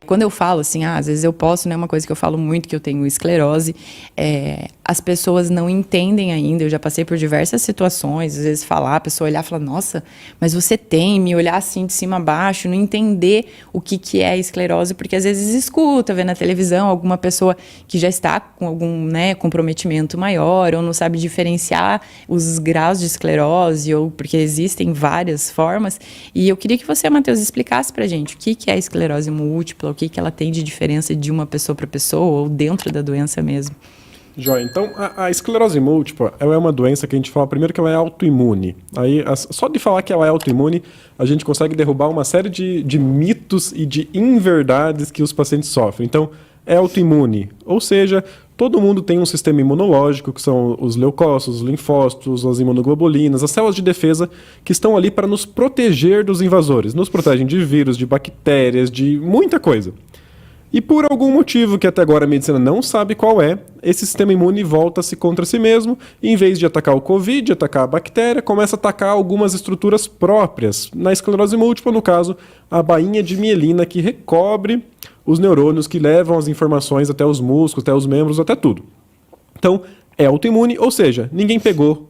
Quando eu falo assim, às vezes eu posso, né, uma coisa que eu falo muito, que eu tenho esclerose, as pessoas não entendem ainda, eu já passei por diversas situações, às vezes a pessoa olhar e falar, nossa, mas você tem, me olhar assim de cima a baixo, não entender o que é a esclerose, porque às vezes escuta, vê na televisão alguma pessoa que já está com algum, né, comprometimento maior, ou não sabe diferenciar os graus de esclerose, ou porque existem várias formas, e eu queria que você, Matheus, explicasse pra gente o que é a esclerose múltipla, o que ela tem de diferença de uma pessoa para pessoa, ou dentro da doença mesmo. Joia, então a esclerose múltipla, ela é uma doença que a gente fala primeiro que ela é autoimune. Aí, só de falar que ela é autoimune, a gente consegue derrubar uma série de mitos e de inverdades que os pacientes sofrem. Então, é autoimune, ou seja, todo mundo tem um sistema imunológico, que são os leucócitos, os linfócitos, as imunoglobulinas, as células de defesa que estão ali para nos proteger dos invasores. Nos protegem de vírus, de bactérias, de muita coisa. E por algum motivo que até agora a medicina não sabe qual é, esse sistema imune volta-se contra si mesmo e, em vez de atacar o Covid, atacar a bactéria, começa a atacar algumas estruturas próprias. Na esclerose múltipla, no caso, a bainha de mielina que recobre os neurônios que levam as informações até os músculos, até os membros, até tudo. Então, é autoimune, ou seja, ninguém pegou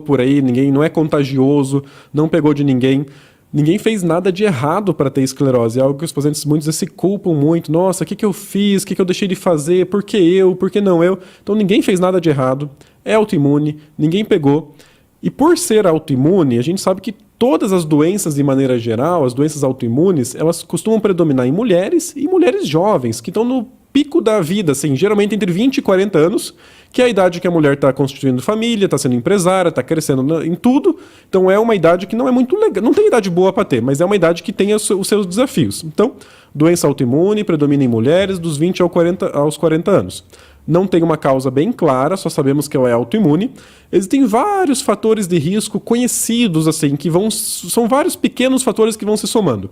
por aí, ninguém não é contagioso, não pegou de ninguém. Ninguém fez nada de errado para ter esclerose. É algo que os pacientes muitas vezes se culpam muito. Nossa, o que eu fiz? O que eu deixei de fazer? Por que eu? Por que não eu? Então ninguém fez nada de errado. É autoimune, ninguém pegou. E por ser autoimune, a gente sabe que todas as doenças, de maneira geral, as doenças autoimunes, elas costumam predominar em mulheres e mulheres jovens, que estão no pico da vida, assim, geralmente entre 20 e 40 anos, que é a idade que a mulher está constituindo família, está sendo empresária, está crescendo em tudo. Então é uma idade que não é muito legal, não tem idade boa para ter, mas é uma idade que tem os seus desafios. Então, doença autoimune predomina em mulheres dos 20 aos 40 anos. Não tem uma causa bem clara, só sabemos que ela é autoimune. Existem vários fatores de risco conhecidos, assim, são vários pequenos fatores que vão se somando.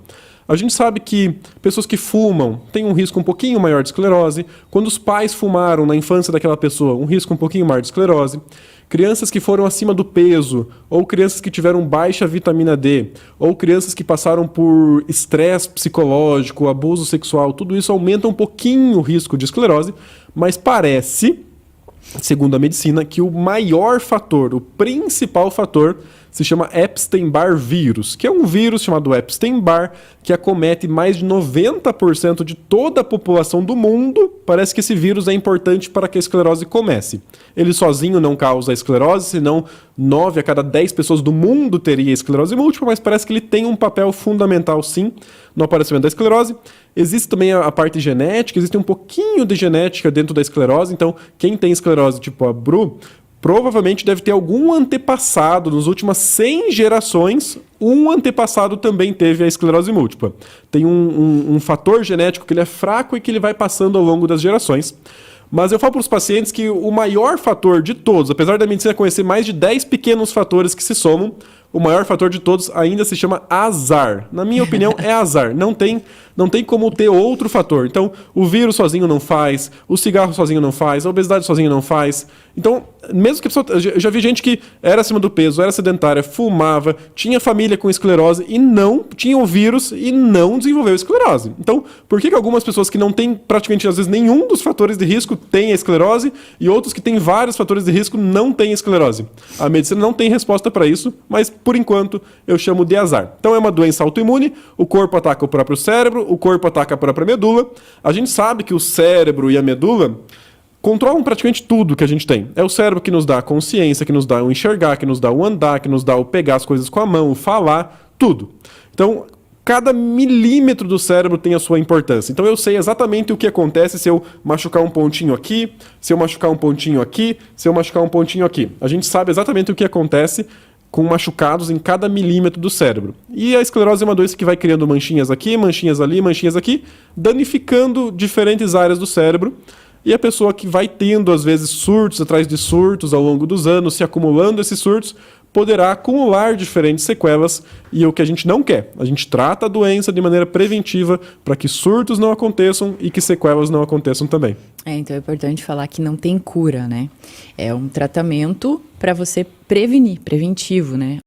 A gente sabe que pessoas que fumam têm um risco um pouquinho maior de esclerose. Quando os pais fumaram na infância daquela pessoa, um risco um pouquinho maior de esclerose. Crianças que foram acima do peso, ou crianças que tiveram baixa vitamina D, ou crianças que passaram por estresse psicológico, abuso sexual, tudo isso aumenta um pouquinho o risco de esclerose, mas parece, segundo a medicina, que o maior fator, o principal fator, se chama Epstein-Barr vírus, que é um vírus chamado Epstein-Barr que acomete mais de 90% de toda a população do mundo. Parece que esse vírus é importante para que a esclerose comece. Ele sozinho não causa a esclerose, senão 9 a cada 10 pessoas do mundo teria esclerose múltipla, mas parece que ele tem um papel fundamental, sim, no aparecimento da esclerose. Existe também a parte genética, existe um pouquinho de genética dentro da esclerose, então quem tem esclerose tipo a Bru, provavelmente deve ter algum antepassado, nas últimas 100 gerações, um antepassado também teve a esclerose múltipla. Tem um fator genético que ele é fraco e que ele vai passando ao longo das gerações. Mas eu falo para os pacientes que o maior fator de todos, apesar da medicina conhecer mais de 10 pequenos fatores que se somam, o maior fator de todos ainda se chama azar. Na minha opinião, é azar. Não tem como ter outro fator. Então, o vírus sozinho não faz, o cigarro sozinho não faz, a obesidade sozinho não faz. Então, mesmo que a pessoa... Eu já vi gente que era acima do peso, era sedentária, fumava, tinha família com esclerose e não tinha o vírus e não desenvolveu esclerose. Então, por que algumas pessoas que não têm praticamente, às vezes, nenhum dos fatores de risco têm a esclerose e outros que têm vários fatores de risco não têm esclerose? A medicina não tem resposta para isso, mas por enquanto eu chamo de azar. Então é uma doença autoimune, o corpo ataca o próprio cérebro, o corpo ataca a própria medula. A gente sabe que o cérebro e a medula controlam praticamente tudo que a gente tem. É o cérebro que nos dá a consciência, que nos dá o enxergar, que nos dá o andar, que nos dá o pegar as coisas com a mão, o falar, tudo. Então, cada milímetro do cérebro tem a sua importância. Então eu sei exatamente o que acontece se eu machucar um pontinho aqui, se eu machucar um pontinho aqui, se eu machucar um pontinho aqui. A gente sabe exatamente o que acontece com machucados em cada milímetro do cérebro. E a esclerose é uma doença que vai criando manchinhas aqui, manchinhas ali, manchinhas aqui, danificando diferentes áreas do cérebro. E a pessoa que vai tendo, às vezes, surtos atrás de surtos ao longo dos anos, se acumulando esses surtos, poderá acumular diferentes sequelas, e é o que a gente não quer. A gente trata a doença de maneira preventiva para que surtos não aconteçam e que sequelas não aconteçam também. Então é importante falar que não tem cura, né? É um tratamento para você prevenir, preventivo, né?